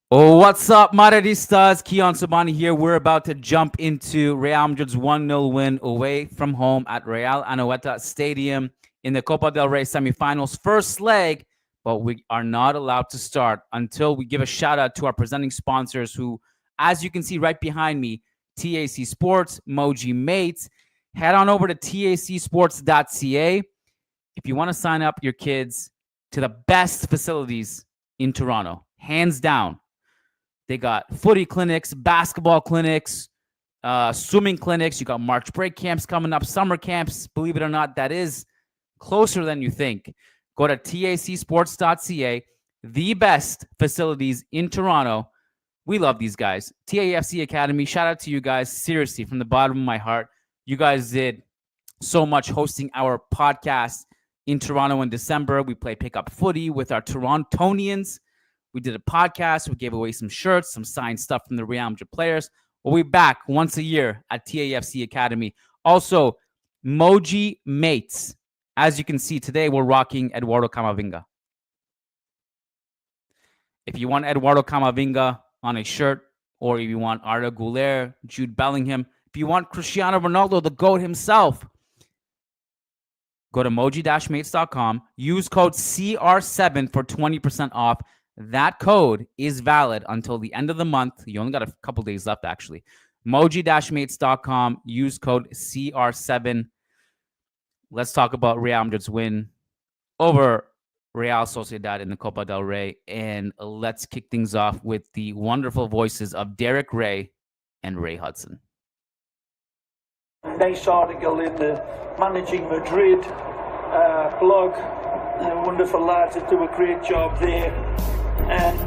Oh, what's up, Madridistas? Kiyan Sobhani here. We're about to jump into Real Madrid's 1-0 win away from home at Real Anoeta Stadium in the Copa del Rey semifinals first leg, but we are not allowed to start until we give a shout out to our presenting sponsors who, as you can see right behind me, TAC Sports, Moji Mates. Head on over to tacsports.ca if you want to sign up your kids to the best facilities in Toronto, hands down. They got footy clinics, basketball clinics, swimming clinics. You got March break camps coming up, summer camps. Believe it or not, that is closer than you think. Go to tacsports.ca, the best facilities in Toronto. We love these guys. TAFC Academy, shout out to you guys. Seriously, from the bottom of my heart, you guys did so much hosting our podcast in Toronto in December. We play pickup footy with our Torontonians. We did a podcast. We gave away some shirts, some signed stuff from the Real Madrid players. We'll be back once a year at TAFC Academy. Also, Moji Mates. As you can see, today we're rocking Eduardo Camavinga. If you want Eduardo Camavinga on a shirt, or if you want Arda Güler, Jude Bellingham, if you want Cristiano Ronaldo, the GOAT himself, go to moji-mates.com. Use code CR7 for 20% off. That code is valid until the end of the month. You only got a couple days left, actually. Moji-mates.com. Use code CR7. Let's talk about Real Madrid's win over Real Sociedad in the Copa del Rey. And let's kick things off with the wonderful voices of Derek Ray and Ray Hudson. Nice article in the Managing Madrid blog. Wonderful lads that do a great job there. And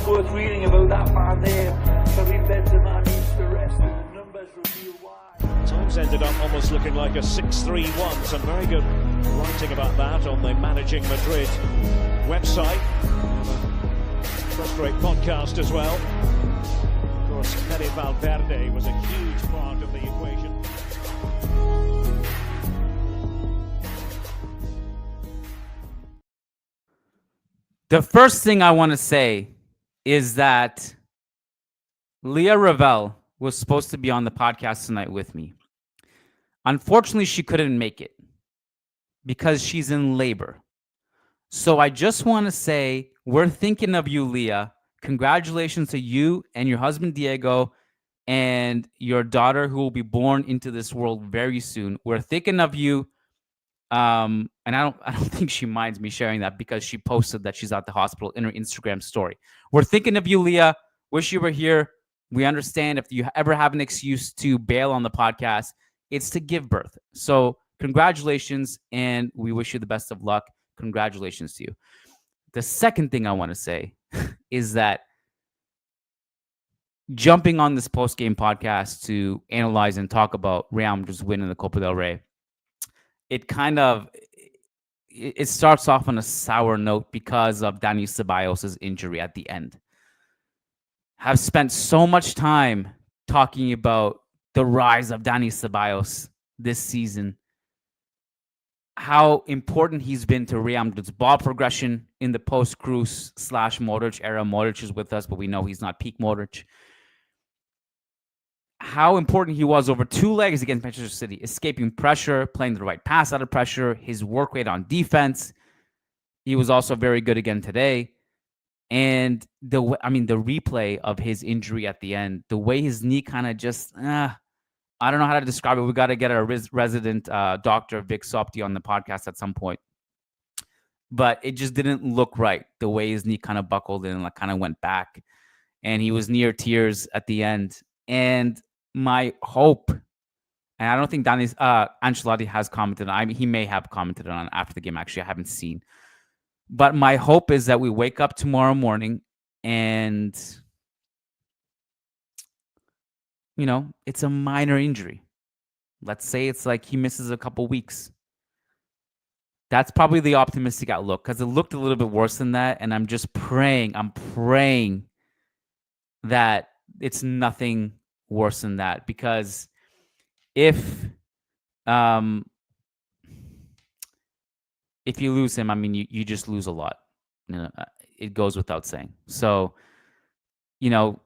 worth reading about that man there. Karim Benzema needs to rest, and the numbers reveal why. Times ended up almost looking like a 6-3-1. Some very good writing about that on the Managing Madrid website. First great podcast as well. Of course, Fede Valverde was a huge part of the equation. The first thing I want to say is that Leah Ravel was supposed to be on the podcast tonight with me. Unfortunately, she couldn't make it because she's in labor. So I just want to say we're thinking of you, Leah. Congratulations to you and your husband, Diego, and your daughter who will be born into this world very soon. We're thinking of you. And I don't think she minds me sharing that because she posted that she's at the hospital in her Instagram story. We're thinking of you, Leah. Wish you were here. We understand if you ever have an excuse to bail on the podcast, it's to give birth. So congratulations, and we wish you the best of luck. Congratulations to you. The second thing I want to say is that jumping on this post-game podcast to analyze and talk about Real Madrid's win in the Copa del Rey, it starts off on a sour note because of Dani Ceballos' injury at the end. Have spent so much time talking about the rise of Dani Ceballos this season, how important he's been to Real Madrid's ball progression in the post-Cruz / Modric era. Modric is with us, but we know he's not peak Modric. How important he was over two legs against Manchester City, escaping pressure, playing the right pass out of pressure, his work rate on defense. He was also very good again today. And the replay of his injury at the end, the way his knee kind of just, I don't know how to describe it. We got to get our resident doctor, Vic Sopti, on the podcast at some point. But it just didn't look right, the way his knee kind of buckled and kind of went back. And he was near tears at the end. And my hope, and I don't think Ancelotti has commented on, he may have commented on after the game, actually, I haven't seen. But my hope is that we wake up tomorrow morning and, it's a minor injury. Let's say it's like he misses a couple weeks. That's probably the optimistic outlook because it looked a little bit worse than that. And I'm just praying that it's nothing worse than that, because if you lose him, you just lose a lot. It goes without saying. So you know,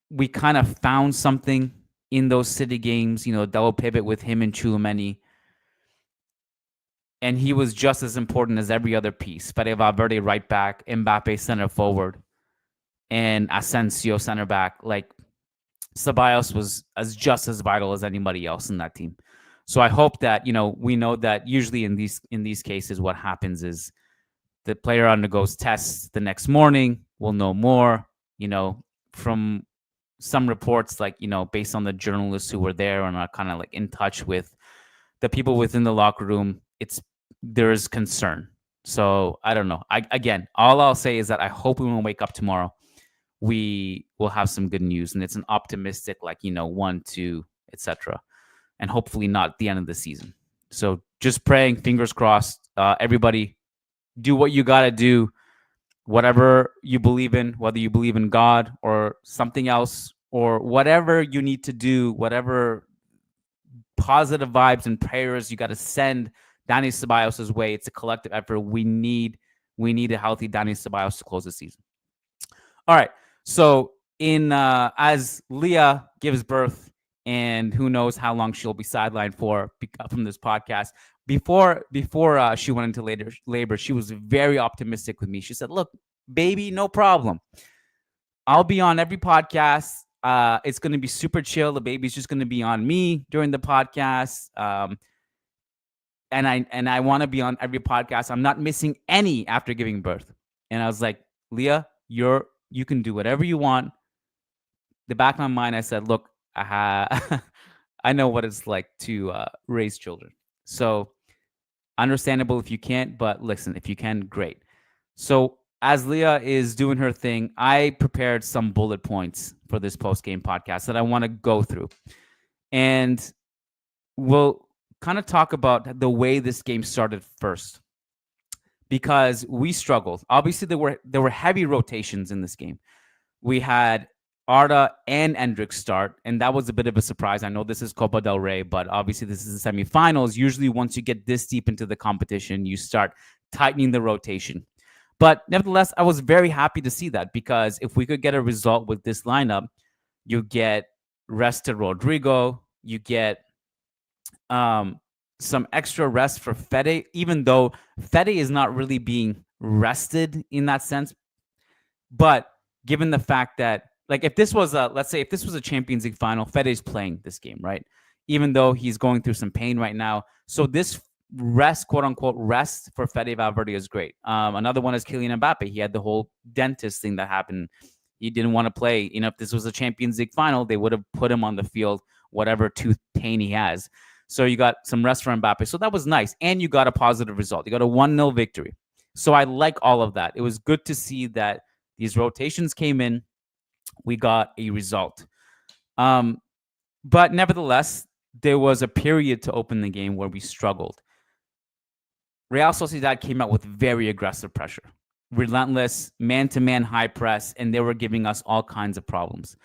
we kind of found something in those City games, double pivot with him and Chouameni. And he was just as important as every other piece. Fede Valverde right back, Mbappe center forward, and Asencio center back. Like, Ceballos was just as vital as anybody else in that team. So I hope that, we know that usually in these cases, what happens is the player undergoes tests the next morning. We'll know more, from some reports, like, based on the journalists who were there and are kind of like in touch with the people within the locker room. There is concern. So I don't know. Again, all I'll say is that I hope when we wake up tomorrow, we will have some good news, and it's an optimistic, 1-2, etc., and hopefully not the end of the season. So just praying, fingers crossed. Everybody, do what you got to do, whatever you believe in, whether you believe in God or something else, or whatever you need to do, whatever positive vibes and prayers you got to send Dani Ceballos' way. It's a collective effort. We need a healthy Dani Ceballos to close the season. All right. So as Leah gives birth, and who knows how long she'll be sidelined for from this podcast. Before she went into labor, she was very optimistic with me. She said, "Look, baby, no problem. I'll be on every podcast. It's going to be super chill. The baby's just going to be on me during the podcast. And I want to be on every podcast. I'm not missing any after giving birth." And I was like, "Leah, you can do whatever you want." The back of my mind, I said, "Look, I know what it's like to raise children. So understandable if you can't, but listen, if you can, great." So as Leah is doing her thing, I prepared some bullet points for this post-game podcast that I want to go through. And we'll kind of talk about the way this game started first, because we struggled. Obviously, there were heavy rotations in this game. We had Arda and Endrick start, and that was a bit of a surprise. I know this is Copa del Rey, but obviously this is the semifinals. Usually once you get this deep into the competition, you start tightening the rotation. But nevertheless, I was very happy to see that, because if we could get a result with this lineup, you get rested Rodrigo, you get some extra rest for Fede, even though Fede is not really being rested in that sense. But given the fact that, like, if this was a Champions League final, Fede's playing this game, right? Even though he's going through some pain right now. So this rest, quote unquote, rest for Fede Valverde is great. Another one is Kylian Mbappe. He had the whole dentist thing that happened. He didn't want to play. If this was a Champions League final, they would have put him on the field, whatever tooth pain he has. So you got some rest for Mbappe. So that was nice. And you got a positive result. You got a 1-0 victory. So I like all of that. It was good to see that these rotations came in. We got a result. But nevertheless, there was a period to open the game where we struggled. Real Sociedad came out with very aggressive pressure, relentless, man-to-man high press, and they were giving us all kinds of problems.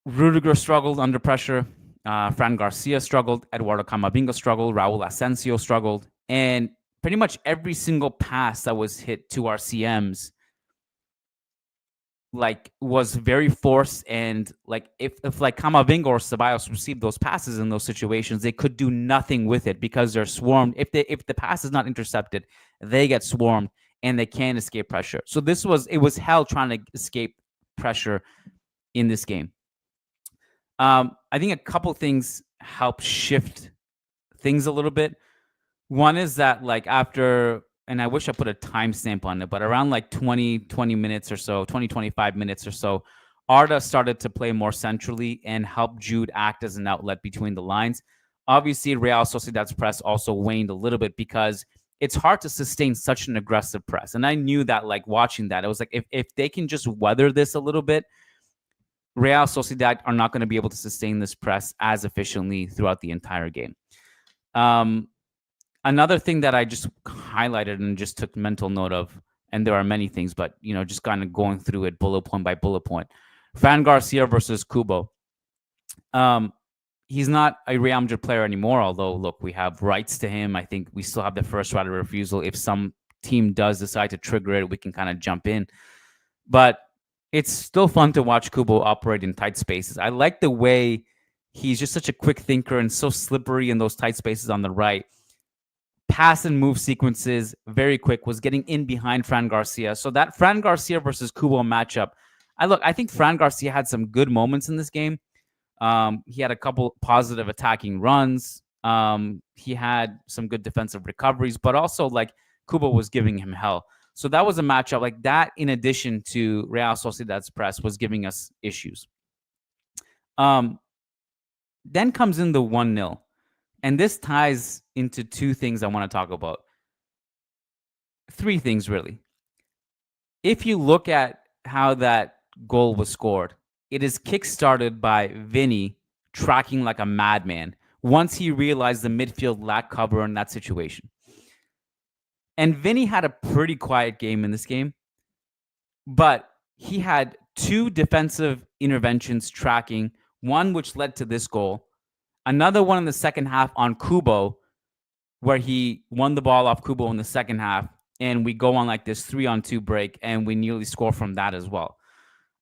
Rudiger struggled under pressure. Fran Garcia struggled. Eduardo Camavinga struggled. Raul Asencio struggled. And pretty much every single pass that was hit to our CMs was very forced, and if Camavinga or Ceballos received those passes in those situations, they could do nothing with it because they're swarmed. If the pass is not intercepted, they get swarmed and they can't escape pressure. So it was hell trying to escape pressure in this game. I think a couple things help shift things a little bit. One is that after, and I wish I put a timestamp on it, but around 20 minutes or so, 25 minutes or so, Arda started to play more centrally and help Jude act as an outlet between the lines. Obviously, Real Sociedad's press also waned a little bit because it's hard to sustain such an aggressive press. And I knew that, watching that, it was if they can just weather this a little bit, Real Sociedad are not going to be able to sustain this press as efficiently throughout the entire game. Another thing that I just highlighted and just took mental note of, and there are many things, but just kind of going through it bullet point by bullet point. Fran Garcia versus Kubo. He's not a Real Madrid player anymore, although, look, we have rights to him. I think we still have the first right of refusal. If some team does decide to trigger it, we can kind of jump in. But it's still fun to watch Kubo operate in tight spaces. I like the way he's just such a quick thinker and so slippery in those tight spaces on the right. Pass and move sequences, very quick, was getting in behind Fran Garcia. So that Fran Garcia versus Kubo matchup, I think Fran Garcia had some good moments in this game. He had a couple positive attacking runs. He had some good defensive recoveries, but also like Kubo was giving him hell. So that was a matchup like that. In addition to Real Sociedad's press, was giving us issues. Then comes in the 1-0. And this ties into two things I want to talk about. Three things, really. If you look at how that goal was scored, it is kickstarted by Vinny tracking like a madman once he realized the midfield lacked cover in that situation. And Vinny had a pretty quiet game in this game, but he had two defensive interventions tracking, one which led to this goal, another one in the second half on Kubo, where he won the ball off Kubo in the second half, and we go on like this 3-on-2 break, and we nearly score from that as well.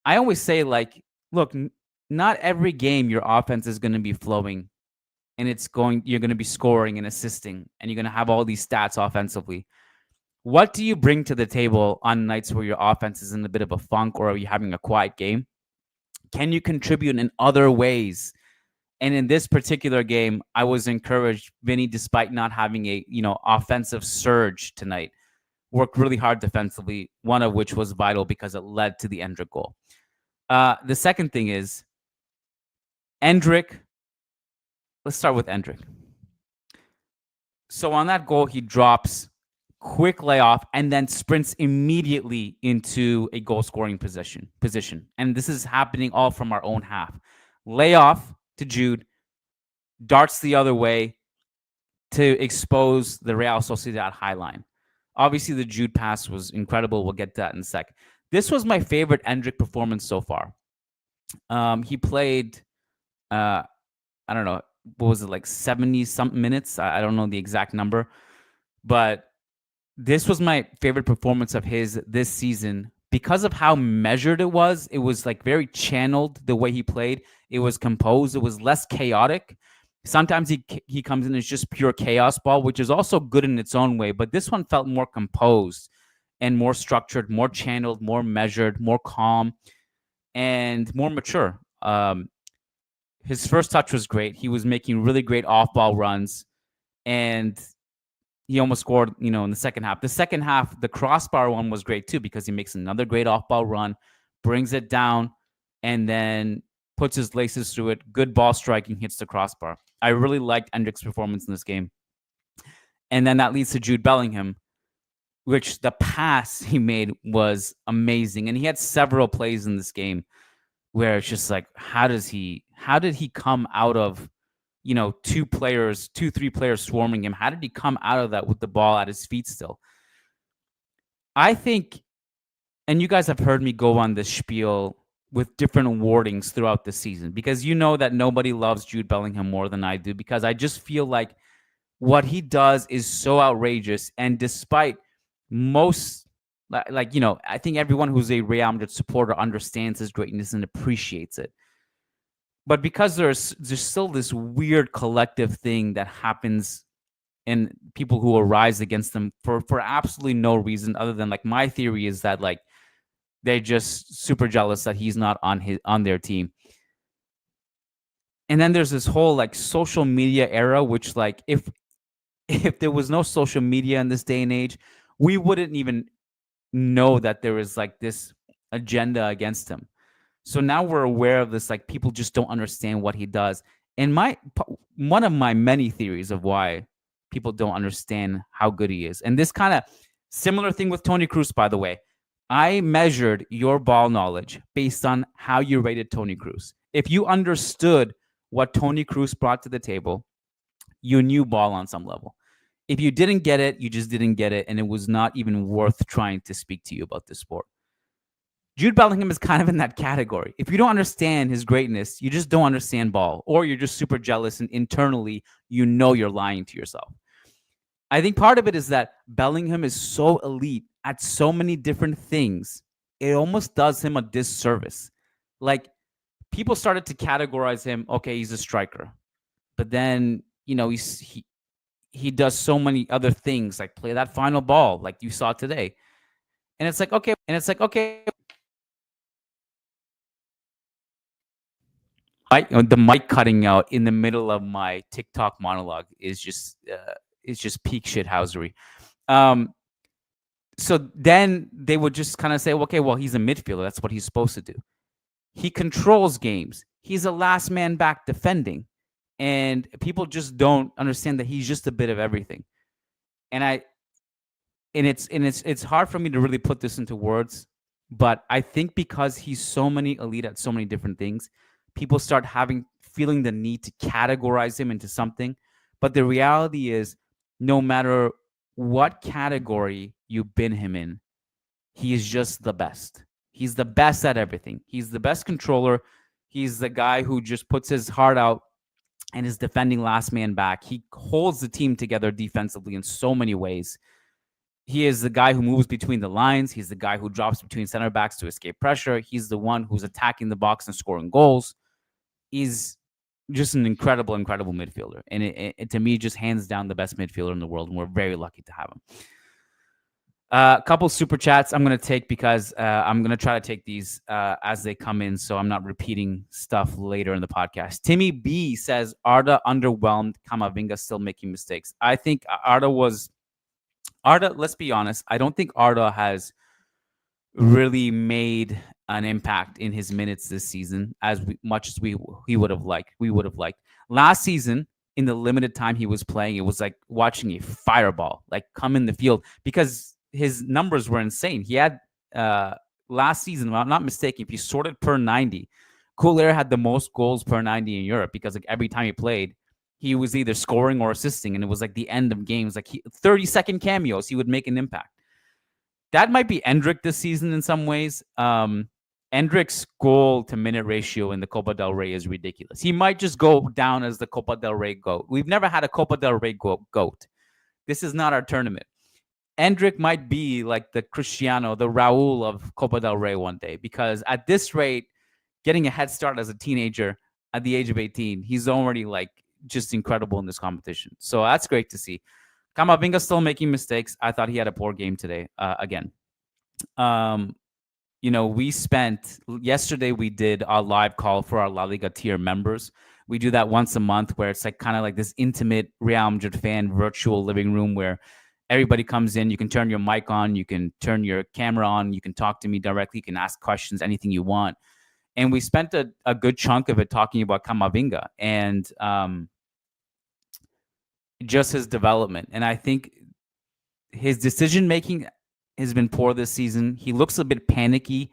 I always say, like, look, not every game your offense is going to be flowing, and you're going to be scoring and assisting, and you're going to have all these stats offensively. What do you bring to the table on nights where your offense is in a bit of a funk or are you having a quiet game? Can you contribute in other ways? And in this particular game, I was encouraged. Vinny, despite not having a offensive surge tonight, worked really hard defensively, one of which was vital because it led to the Endrick goal. The second thing is Endrick. Let's start with Endrick. So on that goal, he drops, quick layoff, and then sprints immediately into a goal-scoring position. And this is happening all from our own half. Layoff to Jude, darts the other way to expose the Real Sociedad high line. Obviously, the Jude pass was incredible. We'll get to that in a sec. This was my favorite Endrick performance so far. He played, I don't know, what was it, like 70-something minutes? I don't know the exact number. But this was my favorite performance of his this season because of how measured it was. It was like very channeled the way he played. It was composed. It was less chaotic. Sometimes he comes in as just pure chaos ball, which is also good in its own way. But this one felt more composed and more structured, more channeled, more measured, more calm, and more mature. His first touch was great. He was making really great off-ball runs, and he almost scored, in the second half. The second half, the crossbar one was great too because he makes another great off-ball run, brings it down, and then puts his laces through it. Good ball striking, hits the crossbar. I really liked Endrick's performance in this game. And then that leads to Jude Bellingham, which the pass he made was amazing. And he had several plays in this game where it's just like, how did he come out of, 3 players swarming him? How did he come out of that with the ball at his feet still? I think, and you guys have heard me go on this spiel with different wordings throughout the season because you know that nobody loves Jude Bellingham more than I do because I just feel like what he does is so outrageous. And despite most, I think everyone who's a Real Madrid supporter understands his greatness and appreciates it. But because there's still this weird collective thing that happens in people who arise against them for absolutely no reason other than like my theory is that like they're just super jealous that he's not on their team. And then there's this whole like social media era, which like if there was no social media in this day and age, we wouldn't even know that there is like this agenda against him. So now we're aware of this, like people just don't understand what he does. And one of my many theories of why people don't understand how good he is. And this kind of similar thing with Toni Kroos, by the way. I measured your ball knowledge based on how you rated Toni Kroos. If you understood what Toni Kroos brought to the table, you knew ball on some level. If you didn't get it, you just didn't get it. And it was not even worth trying to speak to you about this sport. Jude Bellingham is kind of in that category. If you don't understand his greatness, you just don't understand ball, or you're just super jealous and internally, you're lying to yourself. I think part of it is that Bellingham is so elite at so many different things it almost does him a disservice. Like, people started to categorize him, okay, he's a striker. But then, he does so many other things, like play that final ball, like you saw today. And it's like, okay, the mic cutting out in the middle of my TikTok monologue is just peak shithousery. Um, so then they would just kind of say, okay, well, he's a midfielder. That's what he's supposed to do. He controls games. He's a last man back defending. And people just don't understand that he's just a bit of everything. And it's hard for me to really put this into words, but I think because he's so many elite at so many different things, people start feeling the need to categorize him into something. But the reality is, no matter what category you bin him in, he is just the best. He's the best at everything. He's the best controller. He's the guy who just puts his heart out and is defending last man back. He holds the team together defensively in so many ways. He is the guy who moves between the lines. He's the guy who drops between center backs to escape pressure. He's the one who's attacking the box and scoring goals. He's just an incredible, incredible midfielder. And it to me, just hands down the best midfielder in the world. And we're very lucky to have him. A couple super chats I'm going to take because I'm going to try to take these as they come in, so I'm not repeating stuff later in the podcast. Timmy B says, Arda underwhelmed, Camavinga still making mistakes. I think Arda, let's be honest, I don't think Arda has really made an impact in his minutes this season much as we would have liked. Last season, in the limited time he was playing, it was like watching a fireball like come in the field because his numbers were insane. He had last season, if I'm not mistaken, if you sorted per 90, Coulair had the most goals per 90 in Europe because like every time he played, he was either scoring or assisting, and it was like the end of games, like 30-second cameos, he would make an impact. That might be Endrick this season in some ways. Endrick's goal to minute ratio in the Copa del Rey is ridiculous. He might just go down as the Copa del Rey GOAT. We've never had a Copa del Rey GOAT. This is not our tournament. Endrick might be like the Cristiano, the Raul of Copa del Rey one day, because at this rate, getting a head start as a teenager at the age of 18, he's already like just incredible in this competition. So that's great to see. Camavinga still making mistakes. I thought he had a poor game today again. Yesterday we did a live call for our La Liga tier members. We do that once a month where it's like kind of like this intimate Real Madrid fan virtual living room where everybody comes in. You can turn your mic on. You can turn your camera on. You can talk to me directly. You can ask questions, anything you want. And we spent a good chunk of it talking about Camavinga and just his development. And I think his decision-making has been poor this season. He looks a bit panicky.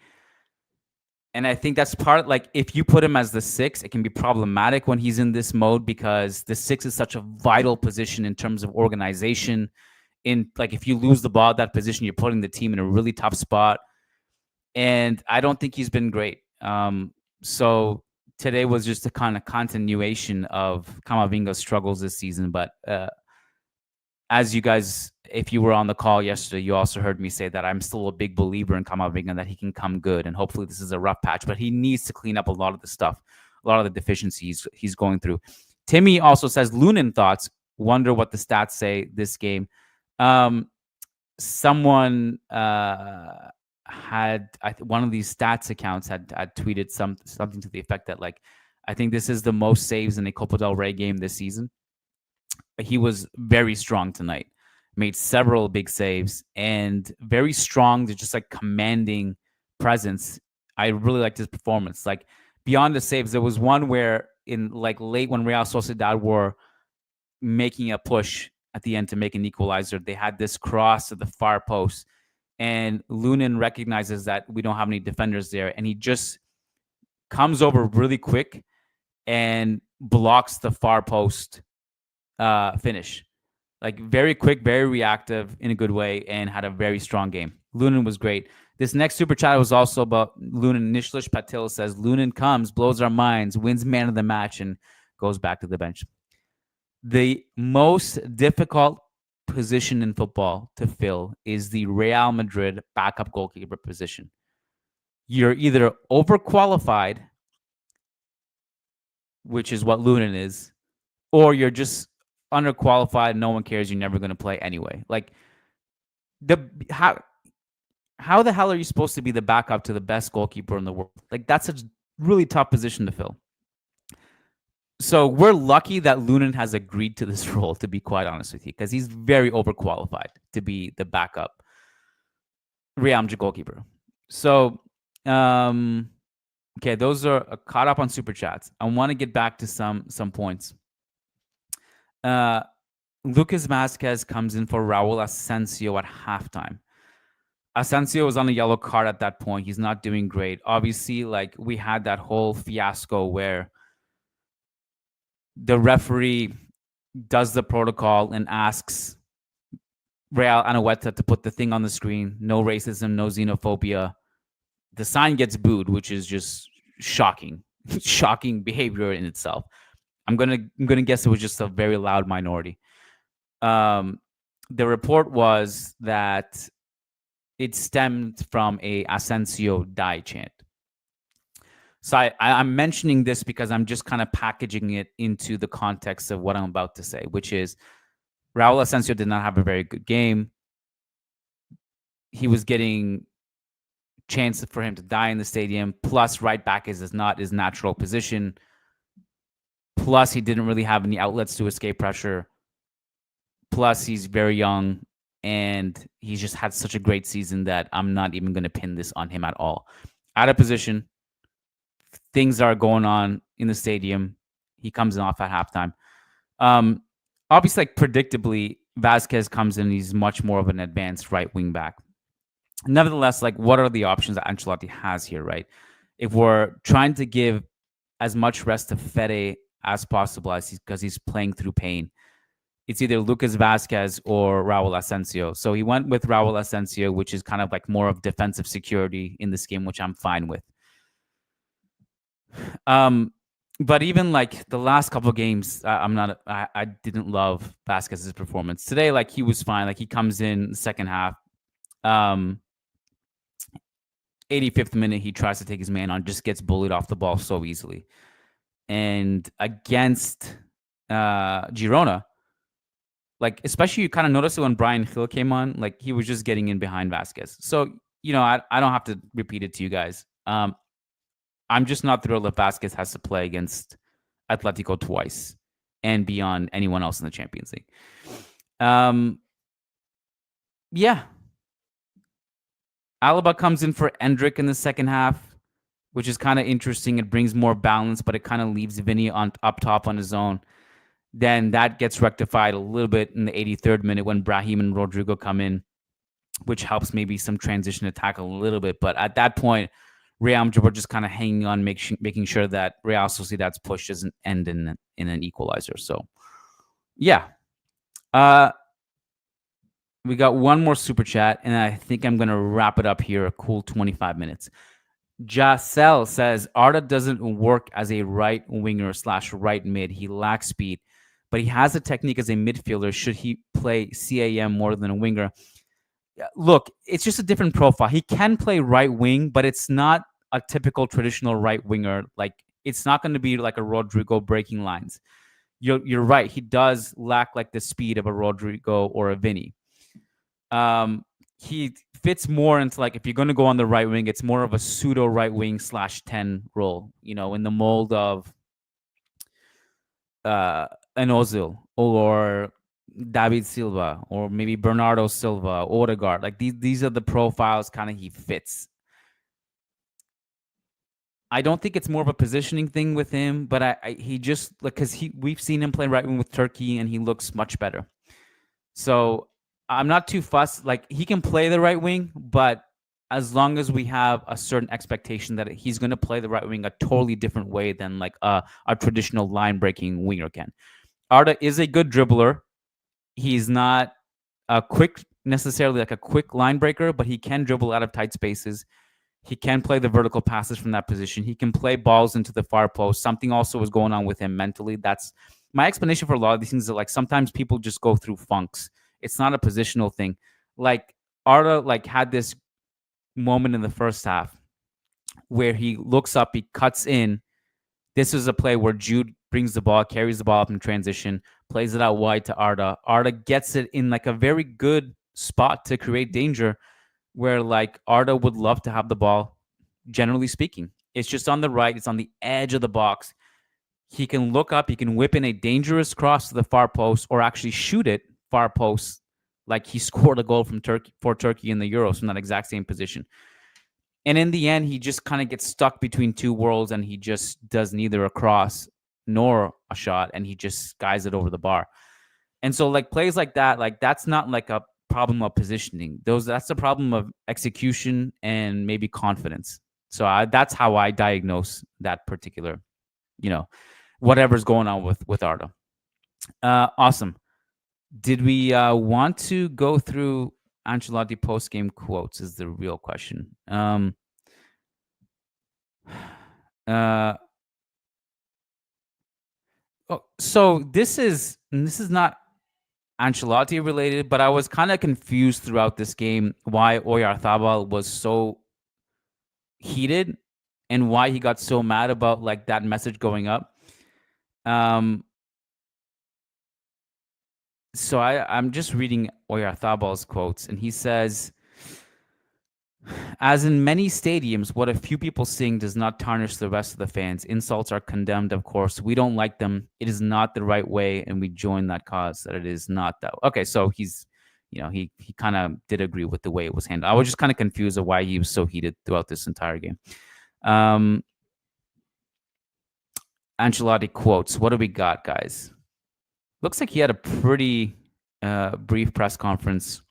And I think that's part, like, if you put him as the 6, it can be problematic when he's in this mode because the 6 is such a vital position in terms of organization. If you lose the ball at that position, you're putting the team in a really tough spot. And I don't think he's been great. So today was just a kind of continuation of Camavinga's struggles this season. But as you guys, if you were on the call yesterday, you also heard me say that I'm still a big believer in Camavinga, that he can come good. And hopefully this is a rough patch, but he needs to clean up a lot of the stuff, a lot of the deficiencies he's going through. Timmy also says, Lunin thoughts, wonder what the stats say this game. Someone had one of these stats accounts had tweeted something to the effect that, like, I think this is the most saves in a Copa del Rey game this season. He was very strong tonight, made several big saves, and very strong to just like commanding presence. I really liked his performance. Like, beyond the saves, there was one where in like late when Real Sociedad were making a push at the end to make an equalizer, they had this cross to the far post, and Lunin recognizes that we don't have any defenders there, and he just comes over really quick and blocks the far post finish. Like, very quick, very reactive in a good way, and had a very strong game. Lunin was great. This next super chat was also about Lunin. Nishlish Patil says, Lunin comes, blows our minds, wins man of the match, and goes back to the bench. The most difficult position in football to fill is the Real Madrid backup goalkeeper position. you're either overqualified, which is what Lunin is, or you're just underqualified. No one cares. You're never going to play anyway. Like the how the hell are you supposed to be the backup to the best goalkeeper in the world? Like that's a really tough position to fill. So we're lucky that Lunin has agreed to this role, to be quite honest with you, because he's very overqualified to be the backup Real Madrid goalkeeper. So, okay, those are caught up on super chats. I want to get back to some points. Lucas Vazquez comes in for Raul Asencio at halftime. Asencio was on a yellow card at that point. He's not doing great. Obviously, like we had that whole fiasco where the referee does the protocol and asks Real Anoeta to put the thing on the screen. No racism, no xenophobia. The sign gets booed, which is just shocking. Shocking behavior in itself. I'm gonna guess it was just a very loud minority. The report was that it stemmed from a Asencio die chant. So I'm mentioning this because I'm just kind of packaging it into the context of what I'm about to say, which is Raul Asencio did not have a very good game. He was getting chance for him to die in the stadium. Plus, right back is not his natural position. Plus, he didn't really have any outlets to escape pressure. Plus, he's very young, and he's just had such a great season that I'm not even going to pin this on him at all. Out of position, things are going on in the stadium. He comes in off at halftime. Obviously, like predictably, Vazquez comes in. He's much more of an advanced right wing back. Nevertheless, like what are the options that Ancelotti has here, right? If we're trying to give as much rest to Fede as possible, because he's playing through pain, it's either Lucas Vazquez or Raul Asencio. So he went with Raul Asencio, which is kind of like more of defensive security in this game, which I'm fine with. But even like the last couple of games, I didn't love Vazquez's performance. Today, like he was fine. Like he comes in the second half. 85th minute, he tries to take his man on, just gets bullied off the ball so easily. And against Girona, like especially you kind of noticed it when Brian Hill came on, like he was just getting in behind Vazquez. So, you know, I don't have to repeat it to you guys. I'm just not thrilled that Vazquez has to play against Atletico twice and beyond anyone else in the Champions League. Yeah. Alaba comes in for Endrick in the second half, which is kind of interesting. It brings more balance, but it kind of leaves Vinny up top on his own. Then that gets rectified a little bit in the 83rd minute when Brahim and Rodrigo come in, which helps maybe some transition attack a little bit. But at that point, Real Madrid were just kind of hanging on, making sure that Real Sociedad's push doesn't end in an equalizer. So, yeah. We got one more super chat, and I think I'm going to wrap it up here, a cool 25 minutes. Jacel says, Arda doesn't work as a right winger / right mid. He lacks speed, but he has a technique as a midfielder. Should he play CAM more than a winger? Look, it's just a different profile. He can play right wing, but it's not a typical traditional right winger. Like, it's not going to be like a Rodrigo breaking lines. You're right. He does lack like the speed of a Rodrigo or a Vinny. He fits more into like, if you're going to go on the right wing, it's more of a pseudo right wing /10 role, you know, in the mold of an Ozil or David Silva or maybe Bernardo Silva, Odegaard. Like these are the profiles kind of he fits. I don't think it's more of a positioning thing with him, but he just like, because we've seen him play right wing with Turkey and he looks much better. So I'm not too fussed. Like he can play the right wing, but as long as we have a certain expectation that he's going to play the right wing a totally different way than like a traditional line breaking winger can. Arda is a good dribbler. He's not necessarily like a quick line breaker, but he can dribble out of tight spaces. He can play the vertical passes from that position. He can play balls into the far post. Something also was going on with him mentally. That's my explanation for a lot of these things. That like sometimes people just go through funks. It's not a positional thing. Like Arda like had this moment in the first half where he looks up, he cuts in. This was a play where Jude brings the ball, carries the ball up in transition, plays it out wide to Arda. Arda gets it in like a very good spot to create danger, where like Arda would love to have the ball, generally speaking. It's just on the right. It's on the edge of the box. He can look up. He can whip in a dangerous cross to the far post or actually shoot it far post, like he scored a goal from Turkey in the Euros from that exact same position. And in the end, he just kind of gets stuck between two worlds, and he just does neither a cross nor a shot, and he just skies it over the bar. And so like plays like that, like that's not like a problem of positioning. That's a problem of execution and maybe confidence. So that's how I diagnose that particular, whatever's going on with Arda. Awesome. Did we want to go through Ancelotti post-game quotes is the real question. So this is not Ancelotti related, but I was kind of confused throughout this game why Oyarzabal was so heated and why he got so mad about like that message going up. So I'm just reading Oyarzabal's quotes, and he says, as in many stadiums, what a few people sing does not tarnish the rest of the fans. Insults are condemned, of course. We don't like them. It is not the right way, and we join that cause that it is not that. Okay, so he's, he kind of did agree with the way it was handled. I was just kind of confused of why he was so heated throughout this entire game. Ancelotti quotes. What do we got, guys? Looks like he had a pretty brief press conference.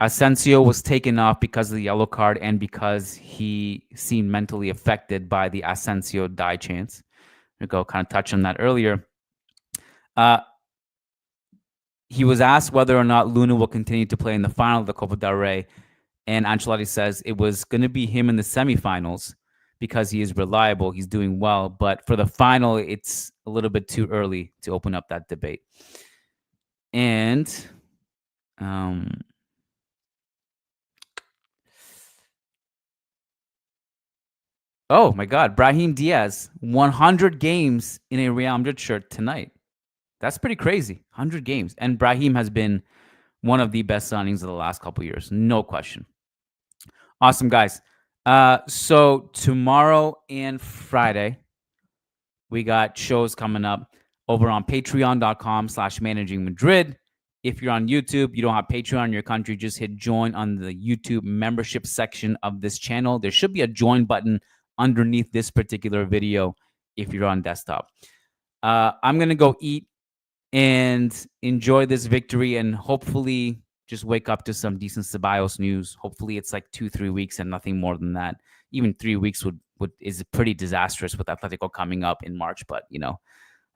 Asencio was taken off because of the yellow card and because he seemed mentally affected by the Asencio die chance. We go kind of touch on that earlier. He was asked whether or not Luna will continue to play in the final of the Copa del Rey, and Ancelotti says it was going to be him in the semifinals because he is reliable, he's doing well, but for the final, it's a little bit too early to open up that debate. And oh my God, Brahim Diaz, 100 games in a Real Madrid shirt tonight. That's pretty crazy, 100 games. And Brahim has been one of the best signings of the last couple of years, no question. Awesome, guys. So tomorrow and Friday, we got shows coming up over on patreon.com/Managing Madrid. If you're on YouTube, you don't have Patreon in your country, just hit join on the YouTube membership section of this channel. There should be a join button underneath this particular video if you're on desktop. I'm going to go eat and enjoy this victory and hopefully just wake up to some decent Ceballos news. Hopefully it's like 2-3 weeks and nothing more than that. Even 3 weeks is pretty disastrous with Atletico coming up in March, but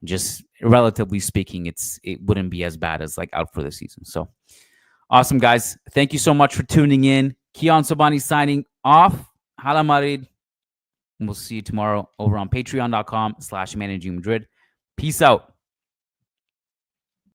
just relatively speaking, it wouldn't be as bad as like out for the season. So awesome, guys. Thank you so much for tuning in. Kiyan Sobhani signing off. Hala Madrid. We'll see you tomorrow over on patreon.com/Managing Madrid. Peace out.